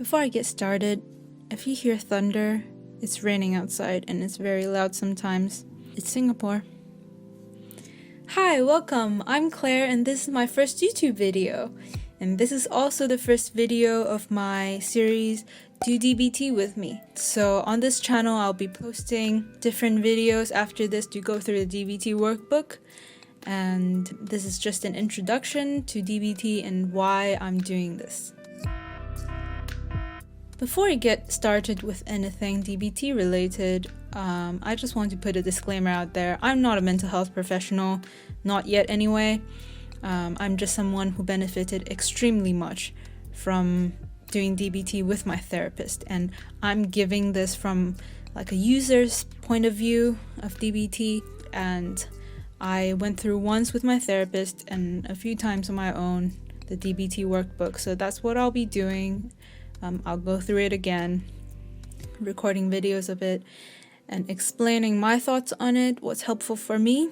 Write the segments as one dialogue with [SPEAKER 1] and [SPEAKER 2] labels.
[SPEAKER 1] Before I get started, if you hear thunder, it's raining outside and it's very loud sometimes. It's Singapore. Hi, welcome! I'm Claire and this is my first YouTube video. And this is also the first video of my series, Do DBT With Me. So on this channel, I'll be posting different videos after this to go through the DBT workbook. And this is just an introduction to DBT and why I'm doing this. Before I get started with anything DBT related, I just want to put a disclaimer out there. I'm not a mental health professional, not yet anyway. I'm just someone who benefited extremely much from doing DBT with my therapist, and I'm giving this from like a user's point of view of DBT, and I went through once with my therapist and a few times on my own the DBT workbook, so that's what I'll be doing. I'll go through it again, recording videos of it and explaining my thoughts on it, what's helpful for me.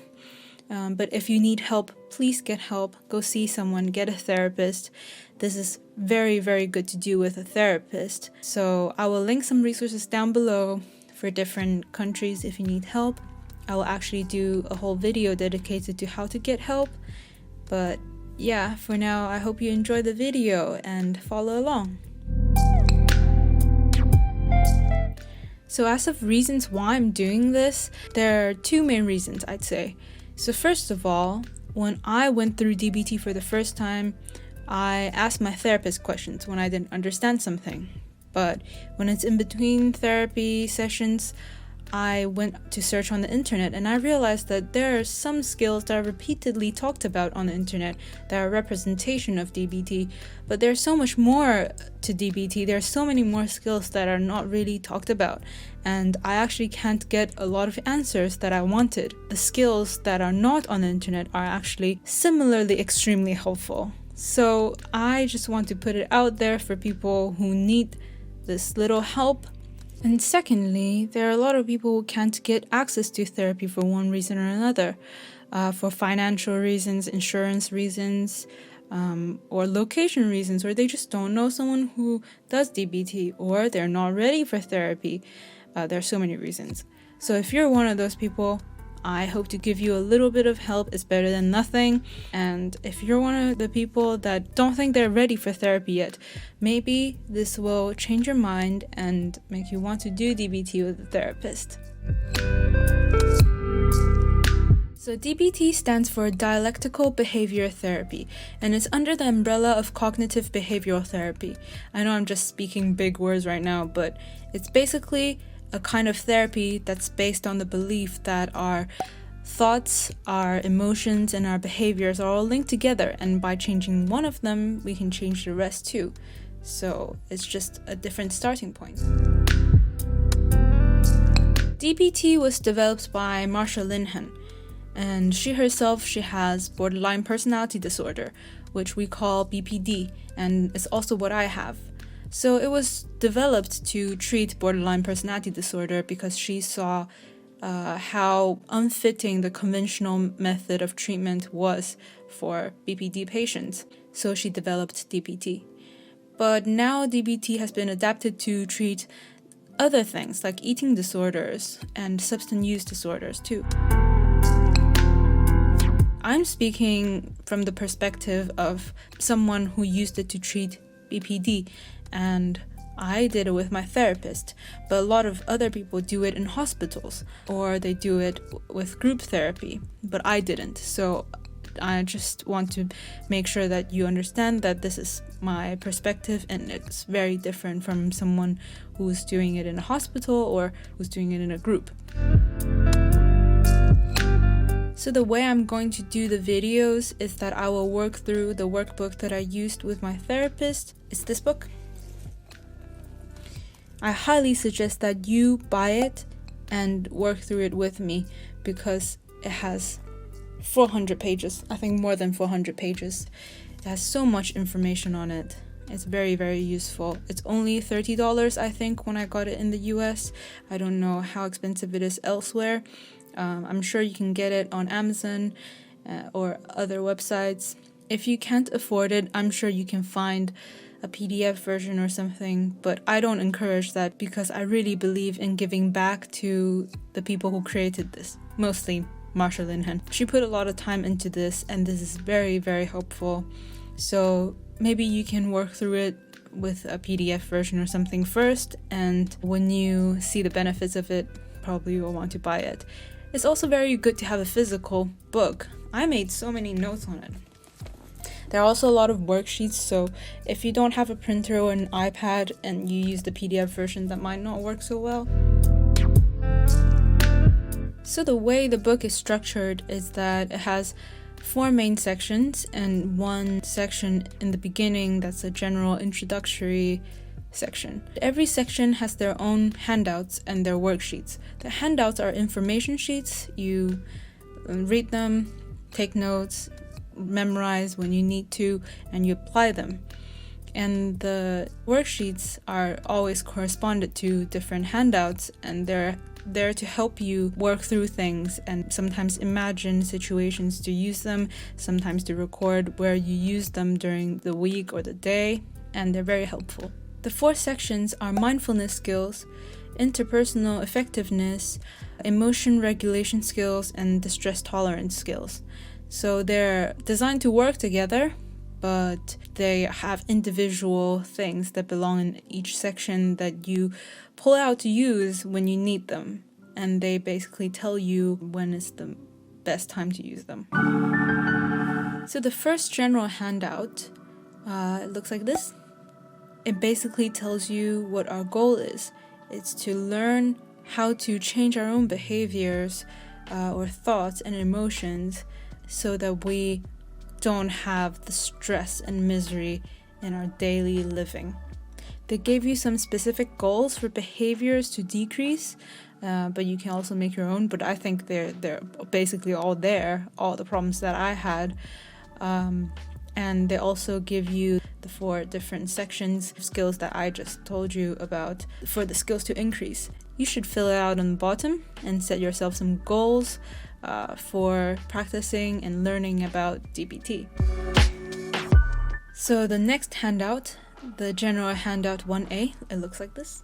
[SPEAKER 1] But if you need help, please get help. Go see someone, get a therapist. This is very, very good to do with a therapist. So I will link some resources down below for different countries if you need help. I will actually do a whole video dedicated to how to get help. But yeah, for now, I hope you enjoy the video and follow along. So as of reasons why I'm doing this, there are two main reasons, I'd say. So first of all, when I went through DBT for the first time, I asked my therapist questions when I didn't understand something. But when it's in between therapy sessions, I went to search on the internet and I realized that there are some skills that are repeatedly talked about on the internet that are representation of DBT, but there's so much more to DBT. There are so many more skills that are not really talked about, and I actually can't get a lot of answers that I wanted. The skills that are not on the internet are actually similarly extremely helpful. So I just want to put it out there for people who need this little help. And secondly, there are a lot of people who can't get access to therapy for one reason or another, for financial reasons, insurance reasons, or location reasons, or they just don't know someone who does DBT, or they're not ready for therapy. There are so many reasons. So if you're one of those people, I hope to give you a little bit of help. It's better than nothing. And if you're one of the people that don't think they're ready for therapy yet, maybe this will change your mind and make you want to do DBT with a therapist. So DBT stands for Dialectical Behaviour Therapy, and it's under the umbrella of cognitive behavioral therapy. I know I'm just speaking big words right now, but it's basically a kind of therapy that's based on the belief that our thoughts, our emotions, and our behaviors are all linked together, and by changing one of them, we can change the rest too. So it's just a different starting point. DBT was developed by Marsha Linehan, and she has borderline personality disorder, which we call BPD, and it's also what I have. So it was developed to treat borderline personality disorder because she saw how unfitting the conventional method of treatment was for BPD patients. So she developed DBT. But now DBT has been adapted to treat other things like eating disorders and substance use disorders too. I'm speaking from the perspective of someone who used it to treat BPD, and I did it with my therapist, but a lot of other people do it in hospitals or they do it with group therapy, but I didn't. So I just want to make sure that you understand that this is my perspective and it's very different from someone who's doing it in a hospital or who's doing it in a group. So the way I'm going to do the videos is that I will work through the workbook that I used with my therapist. It's this book. I highly suggest that you buy it and work through it with me because it has 400 pages. I think more than 400 pages. It has so much information on it. It's very, very useful. It's only $30, I think, when I got it in the US. I don't know how expensive it is elsewhere. I'm sure you can get it on Amazon or other websites. If you can't afford it, I'm sure you can find a PDF version or something, but I don't encourage that because I really believe in giving back to the people who created this, mostly Marsha Linehan. She put a lot of time into this, and this is very, very helpful. So maybe you can work through it with a PDF version or something first, and when you see the benefits of it, probably you'll want to buy it. It's also very good to have a physical book. I made so many notes on it. There are also a lot of worksheets, so if you don't have a printer or an iPad and you use the PDF version, that might not work so well. So the way the book is structured is that it has 4 main sections and 1 section in the beginning that's a general introductory section. Every section has their own handouts and their worksheets. The handouts are information sheets. You read them, take notes, memorize when you need to, and you apply them. And the worksheets are always corresponded to different handouts, and they're there to help you work through things and sometimes imagine situations to use them, sometimes to record where you use them during the week or the day, and they're very helpful. The 4 sections are mindfulness skills, interpersonal effectiveness, emotion regulation skills, and distress tolerance skills. So they're designed to work together, but they have individual things that belong in each section that you pull out to use when you need them. And they basically tell you when is the best time to use them. So the first general handout, it looks like this. It basically tells you what our goal is. It's to learn how to change our own behaviors or thoughts and emotions so that we don't have the stress and misery in our daily living. They gave you some specific goals for behaviors to decrease, but you can also make your own. But I think they're basically all there, all the problems that I had. And they also give you the 4 different sections of skills that I just told you about for the skills to increase. You should fill it out on the bottom and set yourself some goals for practicing and learning about DBT. So the next handout, the general handout 1A, it looks like this.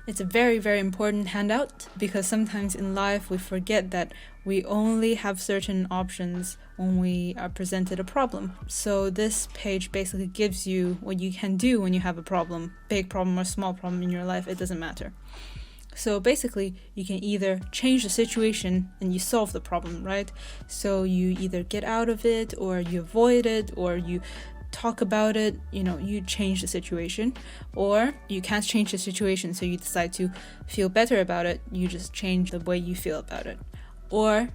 [SPEAKER 1] It's a very, very important handout because sometimes in life we forget that we only have certain options when we are presented a problem. So this page basically gives you what you can do when you have a problem, big problem or small problem in your life, it doesn't matter. So basically, you can either change the situation and you solve the problem, right? So you either get out of it or you avoid it or you talk about it, you change the situation. Or you can't change the situation, so you decide to feel better about it. You just change the way you feel about it. Or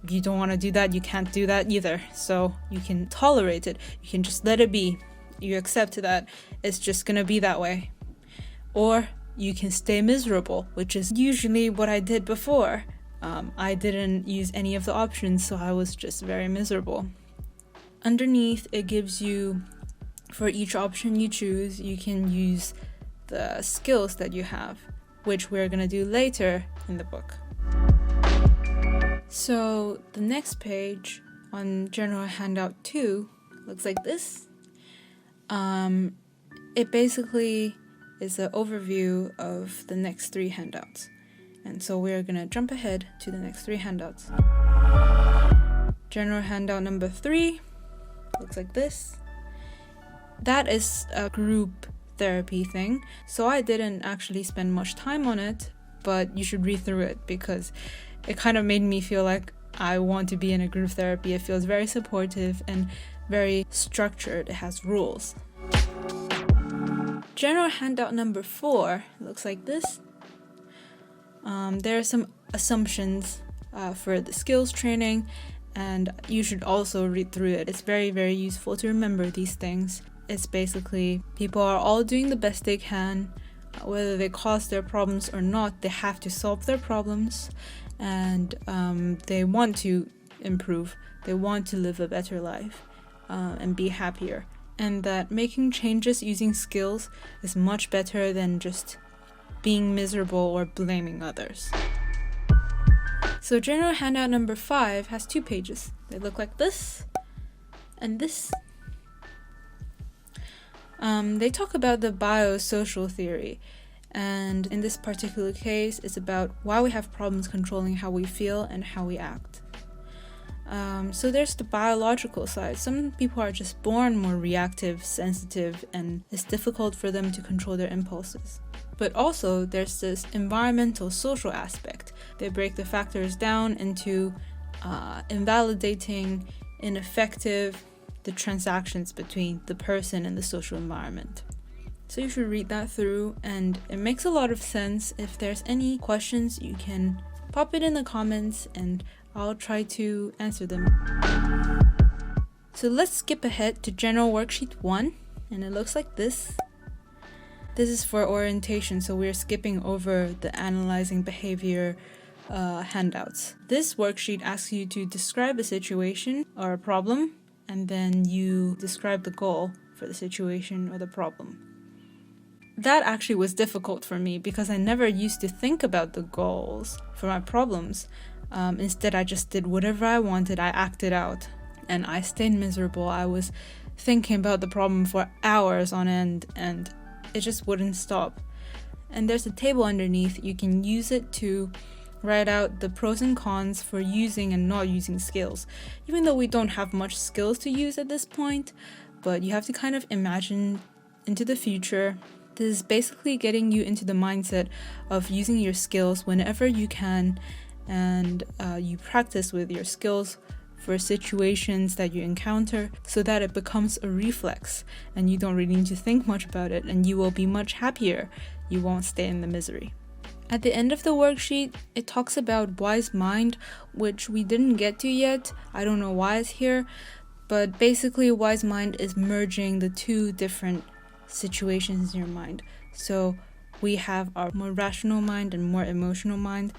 [SPEAKER 1] if you don't want to do that, you can't do that either. So you can tolerate it. You can just let it be. You accept that it's just going to be that way. Or you can stay miserable, which is usually what I did before. I didn't use any of the options, so I was just very miserable. Underneath, it gives you, for each option you choose, you can use the skills that you have, which we're going to do later in the book. So the next page on General Handout 2 looks like this. It basically is an overview of the next 3 handouts. And so we're going to jump ahead to the next 3 handouts. General handout number 3 looks like this. That is a group therapy thing, so I didn't actually spend much time on it, but you should read through it because it kind of made me feel like I want to be in a group therapy. It feels very supportive and very structured. It has rules. General handout number 4 looks like this. There are some assumptions for the skills training, and you should also read through it. It's very, very useful to remember these things. It's basically people are all doing the best they can. Whether they cause their problems or not, they have to solve their problems, and they want to improve. They want to live a better life and be happier. And that making changes using skills is much better than just being miserable or blaming others. So general handout number 5 has 2 pages. They look like this. And they talk about the biosocial theory. And in this particular case, it's about why we have problems controlling how we feel and how we act. So there's the biological side. Some people are just born more reactive, sensitive, and it's difficult for them to control their impulses. But also there's this environmental social aspect. They break the factors down into invalidating, ineffective, the transactions between the person and the social environment. So you should read that through, and it makes a lot of sense. If there's any questions, you can pop it in the comments and I'll try to answer them. So let's skip ahead to General Worksheet 1, and it looks like this. This is for orientation, so we're skipping over the analyzing behavior handouts. This worksheet asks you to describe a situation or a problem, and then you describe the goal for the situation or the problem. That actually was difficult for me because I never used to think about the goals for my problems. Instead, I just did whatever I wanted. I acted out and I stayed miserable. I was thinking about the problem for hours on end and it just wouldn't stop. And there's a table underneath. You can use it to write out the pros and cons for using and not using skills. Even though we don't have much skills to use at this point, but you have to kind of imagine into the future. This is basically getting you into the mindset of using your skills whenever you can, and you practice with your skills for situations that you encounter so that it becomes a reflex and you don't really need to think much about it, and you will be much happier. You won't stay in the misery. At the end of the worksheet, it talks about wise mind, which we didn't get to yet. I don't know why it's here, but basically wise mind is merging the two different situations in your mind. So we have our more rational mind and more emotional mind.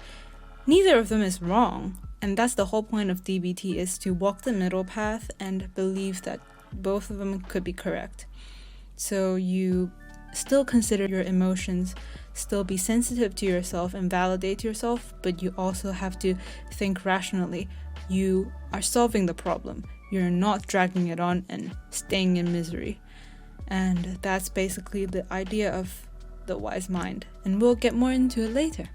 [SPEAKER 1] Neither of them is wrong, and that's the whole point of DBT, is to walk the middle path and believe that both of them could be correct. So you still consider your emotions, still be sensitive to yourself and validate yourself, but you also have to think rationally. You are solving the problem. You're not dragging it on and staying in misery. And that's basically the idea of the wise mind, and we'll get more into it later.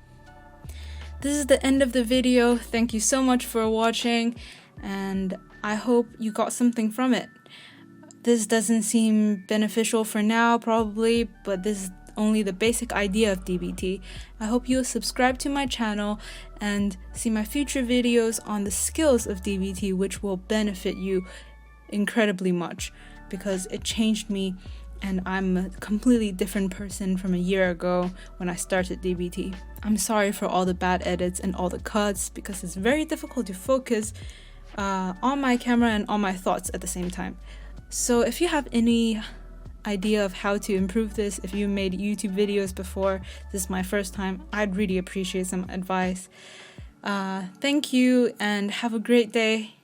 [SPEAKER 1] This is the end of the video. Thank you so much for watching, and I hope you got something from it. This doesn't seem beneficial for now, probably, but this is only the basic idea of DBT. I hope you'll subscribe to my channel and see my future videos on the skills of DBT, which will benefit you incredibly much because it changed me, and I'm a completely different person from a year ago when I started DBT. I'm sorry for all the bad edits and all the cuts because it's very difficult to focus on my camera and on my thoughts at the same time. So if you have any idea of how to improve this, if you made YouTube videos before, this is my first time, I'd really appreciate some advice. Thank you and have a great day.